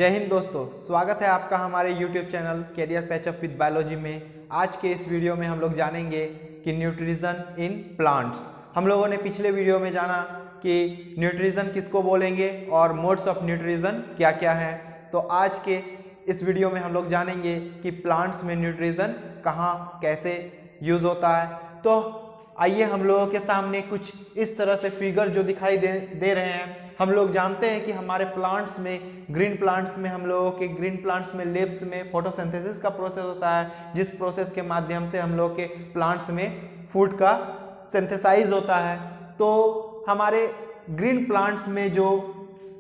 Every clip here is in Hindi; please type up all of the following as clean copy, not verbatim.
जय हिंद दोस्तों, स्वागत है आपका हमारे YouTube channel career patch up with biology में। आज के इस वीडियो में हम लोग जानेंगे कि न्यूट्रिशन इन प्लांट्स। हम लोगों ने पिछले वीडियो में जाना कि न्यूट्रिशन किसको बोलेंगे और मोड्स ऑफ न्यूट्रिशन क्या क्या हैं। तो आज के इस वीडियो में हम लोग जानेंगे कि प्लांट्स में न्यूट्रिशन कहाँ कैसे यूज़ होता है। तो आइए हम लोगों के सामने कुछ इस तरह से फिगर जो दिखाई दे रहे हैं। हम लोग जानते हैं कि हमारे प्लांट्स में ग्रीन प्लांट्स में लीव्स में फोटोसिंथेसिस का प्रोसेस होता है, जिस प्रोसेस के माध्यम से हम लोग के प्लांट्स में फूड का सिंथेसाइज होता है। तो हमारे ग्रीन प्लांट्स में जो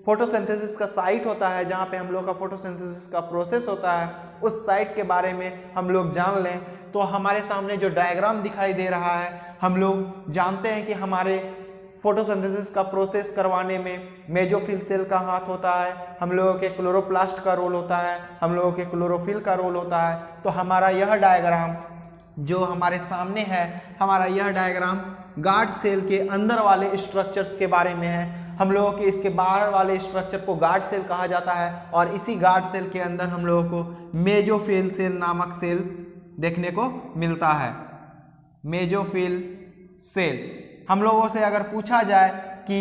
फोटोसिंथेसिस का साइट होता है, जहाँ पे हम लोग का फोटोसिंथेसिस का प्रोसेस होता है, उस साइट के बारे में हम लोग जान लें तो हमारे सामने जो डायग्राम दिखाई दे रहा है, हम लोग जानते हैं कि हमारे फोटोसिंथेसिस का प्रोसेस करवाने में मेसोफिल सेल का हाथ होता है, हम लोगों के क्लोरोप्लास्ट का रोल होता है, हम लोगों के क्लोरोफिल का रोल होता है। तो हमारा यह डायग्राम जो हमारे सामने है, हमारा यह डायग्राम गार्ड सेल के अंदर वाले स्ट्रक्चर्स के बारे में है। हम लोगों के इसके बाहर वाले स्ट्रक्चर को गार्ड सेल कहा जाता है और इसी गार्ड सेल के अंदर हम लोगों को मेसोफिल सेल नामक सेल देखने को मिलता है। Mesophyll cell. हम लोगों से अगर पूछा जाए कि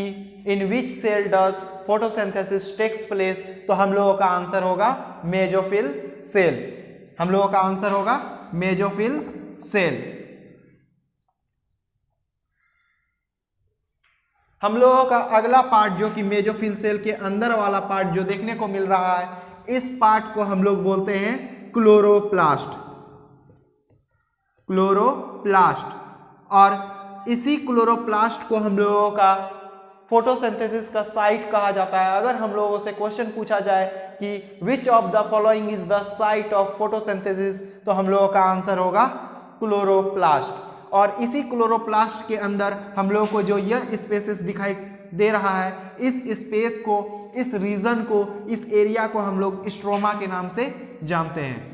in which cell does photosynthesis takes place, तो हम लोगों का आंसर होगा मेसोफिल सेल। हम लोगों का आंसर होगा मेसोफिल सेल। हम लोगों का अगला पार्ट जो कि मेसोफिल सेल के अंदर वाला पार्ट जो देखने को मिल रहा है, इस पार्ट को हम लोग बोलते हैं क्लोरोप्लास्ट। क्लोरोप्लास्ट। और इसी क्लोरोप्लास्ट को हम लोगों का फोटोसिंथेसिस का साइट कहा जाता है। अगर हम लोगों से क्वेश्चन पूछा जाए कि विच of the following is the site of photosynthesis, तो हम लोगों का आंसर होगा क्लोरोप्लास्ट। और इसी क्लोरोप्लास्ट के अंदर हम लोगों को जो यह स्पेसेस दिखाई दे रहा है, इस स्पेस को, इस रीजन को, इस एरिया को हम लोग स्ट्रोमा के नाम से जानते हैं।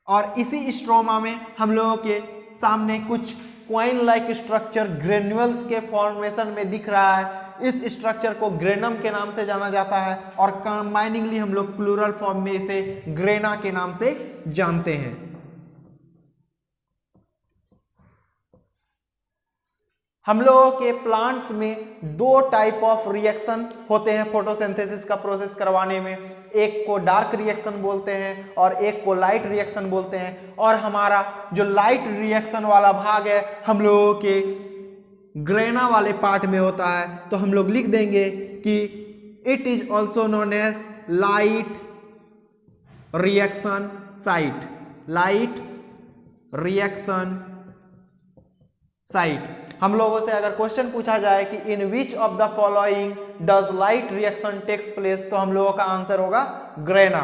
और इसी स्ट्रोमा में हम लोगों के सामने कुछ क्वाइन लाइक स्ट्रक्चर ग्रेन्युल्स के फॉर्मेशन में दिख रहा है। इस स्ट्रक्चर को ग्रेनम के नाम से जाना जाता है और कंबाइनिंगली हम लोग प्लूरल फॉर्म में इसे ग्रेना के नाम से जानते हैं। हम लोगों के प्लांट्स में दो टाइप ऑफ रिएक्शन होते हैं फोटोसिंथेसिस का प्रोसेस करवाने में। एक को डार्क रिएक्शन बोलते हैं और एक को लाइट रिएक्शन बोलते हैं। और हमारा जो लाइट रिएक्शन वाला भाग है, हम लोगों के ग्रेना वाले पार्ट में होता है। तो हम लोग लिख देंगे कि it is also known as light reaction site. Light reaction site. हम लोगों से अगर क्वेश्चन पूछा जाए कि in which of the following does light reaction takes place, तो हम लोगों का आंसर होगा ग्रेना।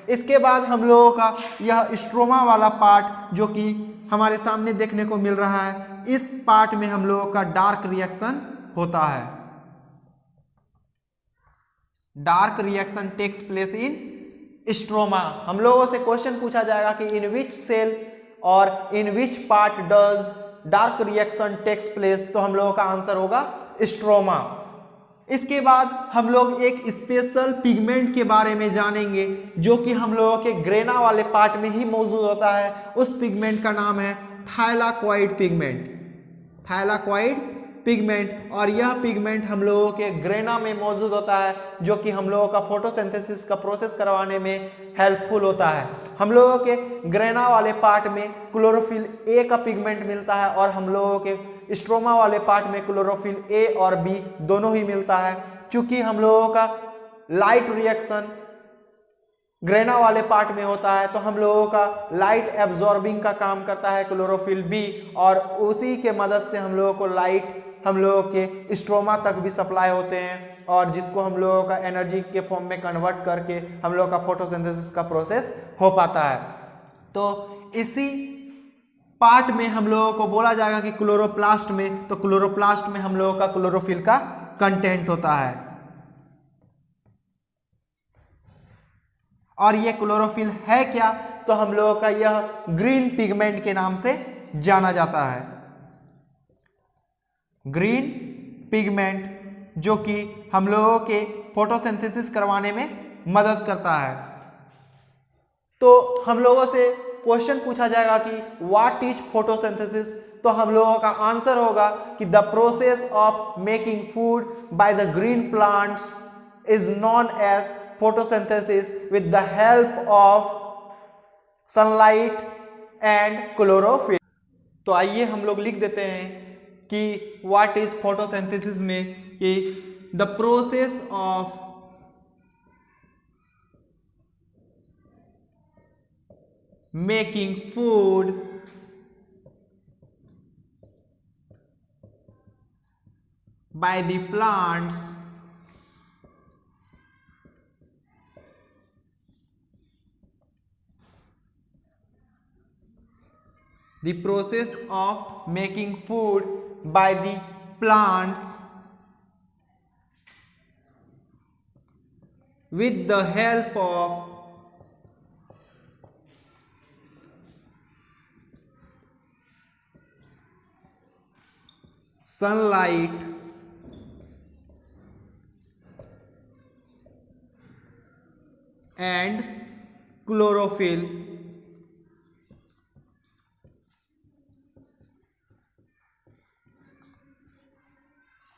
इसके बाद हम लोगों का यह स्ट्रोमा वाला पार्ट जो कि हमारे सामने देखने को मिल रहा है, इस पार्ट में हम लोगों का डार्क रिएक्शन होता है। Dark reaction takes place in stroma. हम लोगों से क्वेश्चन पूछा जाएगा कि इन विच सेल और in which part does dark reaction takes place, तो हम लोगों का आंसर होगा स्ट्रोमा। इसके बाद हम लोग एक स्पेशल पिगमेंट के बारे में जानेंगे जो कि हम लोगों के ग्रेना वाले पार्ट में ही मौजूद होता है। उस पिगमेंट का नाम है थाइलाकोइड पिगमेंट। Thylakoid pigment. और यह पिगमेंट हम लोगों के ग्रेना में मौजूद होता है, जो कि हम लोगों का फोटोसिंथेसिस का प्रोसेस करवाने में हेल्पफुल होता है। हम लोगों के ग्रेना वाले पार्ट में क्लोरोफिल ए का पिगमेंट मिलता है और हम लोगों के स्ट्रोमा वाले पार्ट में क्लोरोफिल ए और बी दोनों ही मिलता है। चूंकि हम लोगों का लाइट रिएक्शन ग्रेना वाले पार्ट में होता है, तो हम लोगों का लाइट एब्जॉर्बिंग का काम करता है क्लोरोफिल बी, और उसी के मदद से हम लोगों को लाइट हम लोगों के स्ट्रोमा तक भी सप्लाई होते हैं, और जिसको हम लोगों का एनर्जी के फॉर्म में कन्वर्ट करके हम लोगों का फोटोसिंथेसिस का प्रोसेस हो पाता है। तो इसी पार्ट में हम लोगों को बोला जाएगा कि क्लोरोप्लास्ट में, तो क्लोरोप्लास्ट में हम लोगों का क्लोरोफिल का कंटेंट होता है। और ये क्लोरोफिल है क्या, तो हम लोगों का यह ग्रीन पिगमेंट के नाम से जाना जाता है। ग्रीन पिगमेंट जो कि हम लोगों के फोटोसिंथेसिस करवाने में मदद करता है। तो हम लोगों से क्वेश्चन पूछा जाएगा कि व्हाट इज फोटोसिंथेसिस, तो हम लोगों का आंसर होगा कि the process of making food by the green plants is known as photosynthesis with the help of sunlight and chlorophyll. तो आइए हम लोग लिख देते हैं कि व्हाट इज फोटोसिंथेसिस में कि the process of making food by the plants the process of making food by the plants with the help of sunlight and chlorophyll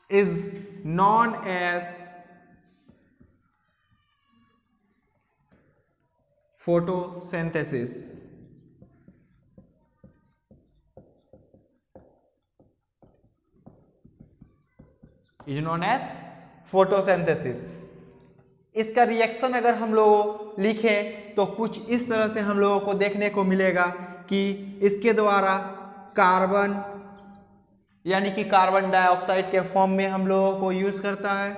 is known as photosynthesis। Is known as photosynthesis. इसका रिएक्शन अगर हम लोग लिखें तो कुछ इस तरह से हम लोगों को देखने को मिलेगा कि इसके द्वारा कार्बन यानी कि कार्बन डाइऑक्साइड के फॉर्म में हम लोगों को यूज करता है।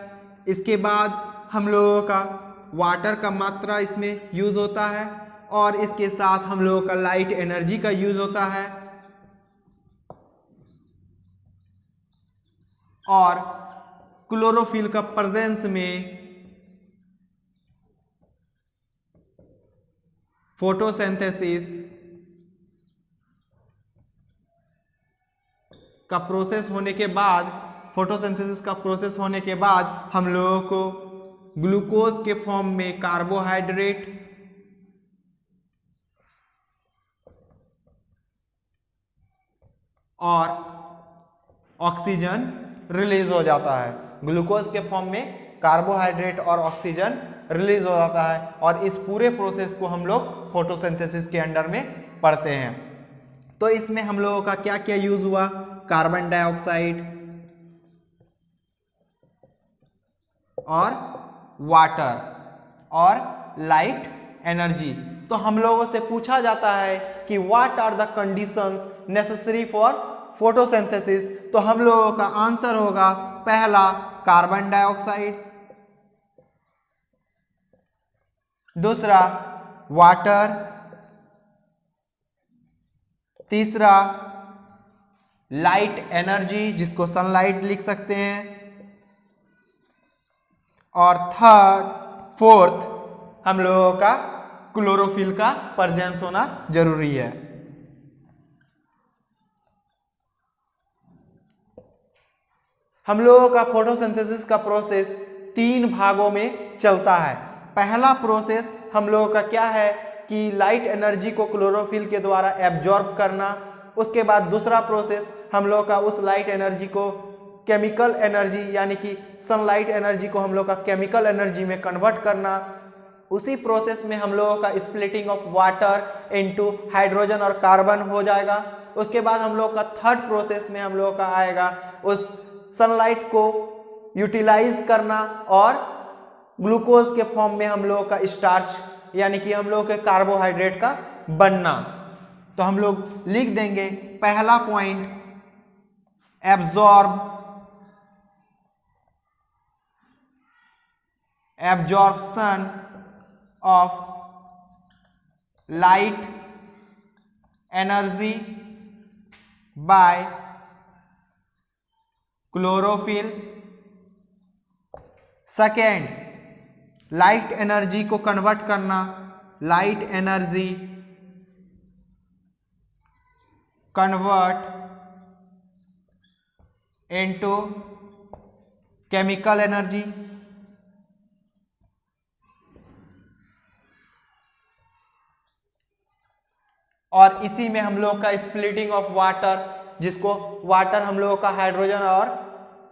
इसके बाद हम लोगों का वाटर का मात्रा इसमें यूज होता है और इसके साथ हम लोगों का लाइट एनर्जी का यूज होता है और क्लोरोफिल का प्रेजेंस में फोटोसिंथेसिस का प्रोसेस होने के बाद हम लोगों को ग्लूकोज के फॉर्म में कार्बोहाइड्रेट और ऑक्सीजन रिलीज हो जाता है। ग्लूकोज के फॉर्म में कार्बोहाइड्रेट और ऑक्सीजन रिलीज हो जाता है और इस पूरे प्रोसेस को हम लोग फोटोसिंथेसिस के अंडर में पढ़ते हैं। तो इसमें हम लोगों का क्या क्या यूज हुआ, कार्बन डाइऑक्साइड और वाटर और लाइट एनर्जी। तो हम लोगों से पूछा जाता है कि what are the conditions necessary for photosynthesis, तो हम लोगों का आंसर होगा पहला कार्बन डाइऑक्साइड, दूसरा वाटर, तीसरा लाइट एनर्जी जिसको सनलाइट लिख सकते हैं और फोर्थ हम लोगों का क्लोरोफिल का प्रेजेंस होना जरूरी है। हम लोगों का फोटोसिंथेसिस का प्रोसेस 3 भागों में चलता है। पहला प्रोसेस हम लोगों का क्या है कि लाइट एनर्जी को क्लोरोफिल के द्वारा एब्जॉर्ब करना। उसके बाद दूसरा प्रोसेस हम लोग का उस लाइट एनर्जी को केमिकल एनर्जी यानी कि सनलाइट एनर्जी को हम लोग का केमिकल एनर्जी में कन्वर्ट करना। उसी प्रोसेस में हम लोगों का splitting of water into hydrogen और कार्बन हो जाएगा। उसके बाद हम लोग का थर्ड प्रोसेस में हम लोगों का आएगा उस सनलाइट को यूटिलाइज करना और ग्लूकोज के फॉर्म में हम लोगों का स्टार्च यानी कि हम लोगों के कार्बोहाइड्रेट का बनना। तो हम लोग लिख देंगे पहला point absorption of light energy by chlorophyll. Second, light energy को कन्वर्ट करना, light energy convert into chemical energy. और इसी में हम लोग का स्प्लिटिंग ऑफ वाटर, जिसको वाटर हम लोगों का हाइड्रोजन और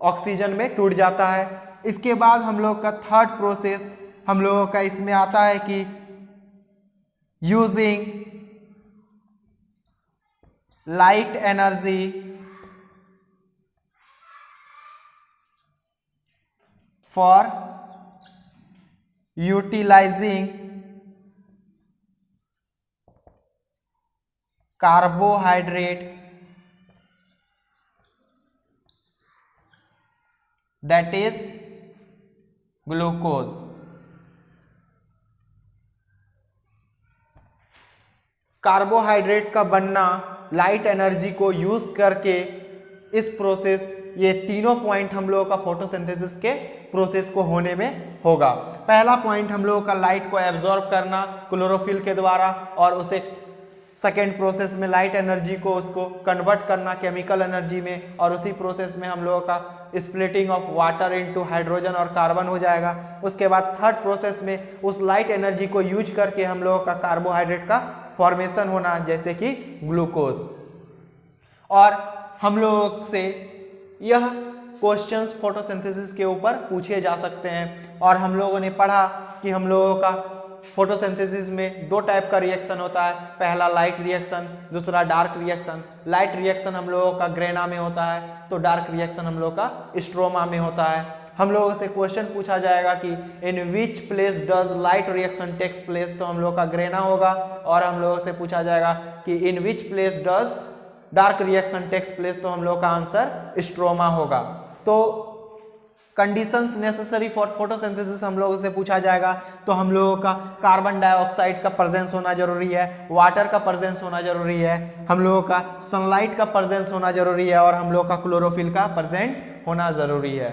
ऑक्सीजन में टूट जाता है। इसके बाद हम लोग का थर्ड प्रोसेस हम लोगों का इसमें आता है कि using light energy for utilizing carbohydrate that is glucose। Carbohydrate का बनना लाइट एनर्जी को यूज करके इस प्रोसेस, ये तीनों पॉइंट हम लोगों का फोटोसिंथेसिस के प्रोसेस को होने में होगा। पहला पॉइंट हम लोगों का लाइट को एब्जॉर्ब करना क्लोरोफिल के द्वारा, और उसे सेकेंड प्रोसेस में लाइट एनर्जी को उसको कन्वर्ट करना केमिकल एनर्जी में, और उसी प्रोसेस में हम लोगों का splitting of water into hydrogen और कार्बन हो जाएगा। उसके बाद थर्ड प्रोसेस में उस लाइट एनर्जी को यूज करके हम लोगों का कार्बोहाइड्रेट का फॉर्मेशन होना, जैसे कि ग्लूकोज। और हम लोग से यह क्वेश्चंस फोटोसिंथेसिस के ऊपर पूछे जा सकते हैं। और हम लोगों ने पढ़ा कि हम लोगों का फोटोसिंथेसिस में दो टाइप का रिएक्शन होता है, पहला लाइट रिएक्शन, दूसरा डार्क रिएक्शन। लाइट रिएक्शन हम लोगों का ग्रेना में होता है, तो डार्क रिएक्शन हम लोगों का स्ट्रोमा में होता है। हम लोगों से क्वेश्चन पूछा जाएगा कि in which place does light reaction takes place, तो हम लोग का ग्रेना होगा। और हम लोगों से पूछा जाएगा कि in which place does dark reaction takes place, तो हम लोग का आंसर स्ट्रोमा होगा। तो कंडीशंस नेसेसरी फॉर फोटोसिंथेसिस हम लोगों से पूछा जाएगा, तो हम लोगों का कार्बन डाइऑक्साइड का प्रेजेंस होना जरूरी है, वाटर का प्रेजेंस होना जरूरी है, हम लोगों का सनलाइट का प्रेजेंस होना जरूरी है, और हम लोगों का क्लोरोफिल का प्रेजेंट होना जरूरी है।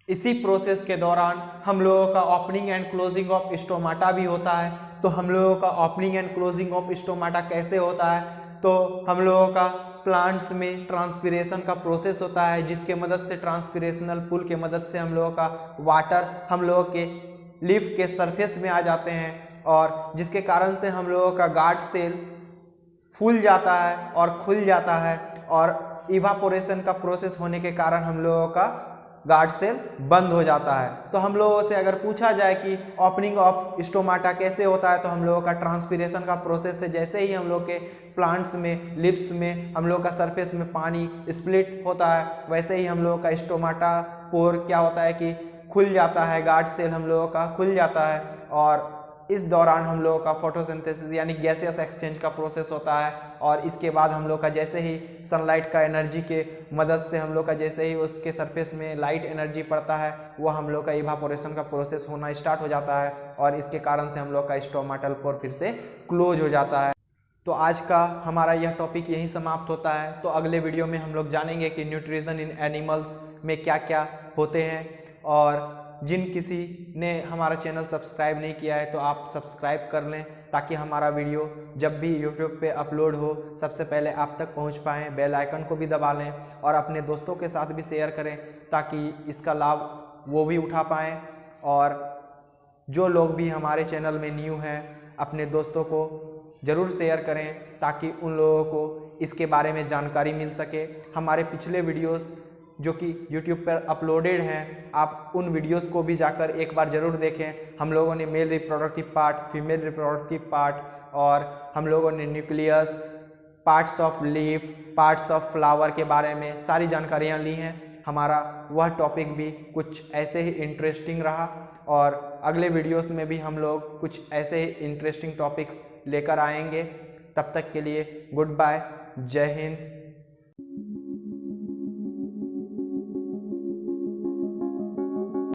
इसी प्रोसेस के दौरान हम लोगों का opening and closing of stomata भी होता है। तो हम लोगों का opening and closing of stomata कैसे होता है, तो हम लोगों का प्लांट्स में ट्रांसपिरेशन का प्रोसेस होता है, जिसके मदद से ट्रांसपिरेशनल पुल के मदद से हम लोगों का वाटर हम लोगों के लीफ के सरफेस में आ जाते हैं, और जिसके कारण से हम लोगों का गार्ड सेल फूल जाता है और खुल जाता है, और इवापोरेशन का प्रोसेस होने के कारण हम लोगों का गार्ड सेल बंद हो जाता है। तो हम लोगों से अगर पूछा जाए कि ओपनिंग ऑफ स्टोमाटा कैसे होता है, तो हम लोगों का ट्रांसपिरेशन का प्रोसेस से, जैसे ही हम लोग के प्लांट्स में लिप्स में हम लोग का सरफेस में पानी स्प्लिट होता है, वैसे ही हम लोगों का स्टोमाटा पोर क्या होता है कि खुल जाता है, गार्ड सेल हम लोगों का खुल जाता है। और इस दौरान हम लोगों का फोटोसिंथेसिस यानी गैसियस एक्सचेंज का प्रोसेस होता है। और इसके बाद हम लोग का जैसे ही सनलाइट का एनर्जी के मदद से हम लोग का जैसे ही उसके सरफेस में लाइट एनर्जी पड़ता है, वो हम लोग का इवापोरेशन का प्रोसेस होना स्टार्ट हो जाता है, और इसके कारण से हम लोग का स्टोमाटल पोर फिर से क्लोज हो जाता है। तो आज का हमारा यह टॉपिक यहीं समाप्त होता है। तो अगले वीडियो में हम लोग जानेंगे कि न्यूट्रिशन इन एनिमल्स में क्या क्या होते हैं। और जिन किसी ने हमारा चैनल सब्सक्राइब नहीं किया है, तो आप सब्सक्राइब कर लें, ताकि हमारा वीडियो जब भी यूट्यूब पे अपलोड हो सबसे पहले आप तक पहुंच पाएँ। बेल आइकन को भी दबा लें, और अपने दोस्तों के साथ भी शेयर करें, ताकि इसका लाभ वो भी उठा पाएँ। और जो लोग भी हमारे चैनल में न्यू हैं, अपने दोस्तों को ज़रूर शेयर करें, ताकि उन लोगों को इसके बारे में जानकारी मिल सके। हमारे पिछले वीडियोस जो कि YouTube पर अपलोडेड हैं, आप उन वीडियोस को भी जाकर एक बार ज़रूर देखें। हम लोगों ने male reproductive part, female reproductive part, और हम लोगों ने nucleus, parts of leaf, parts of flower के बारे में सारी जानकारियाँ ली हैं। हमारा वह टॉपिक भी कुछ ऐसे ही इंटरेस्टिंग रहा, और अगले वीडियोस में भी हम लोग कुछ ऐसे ही इंटरेस्टिंग टॉपिक्स लेकर आएंगे। तब तक के लिए गुड बाय, जय हिंद।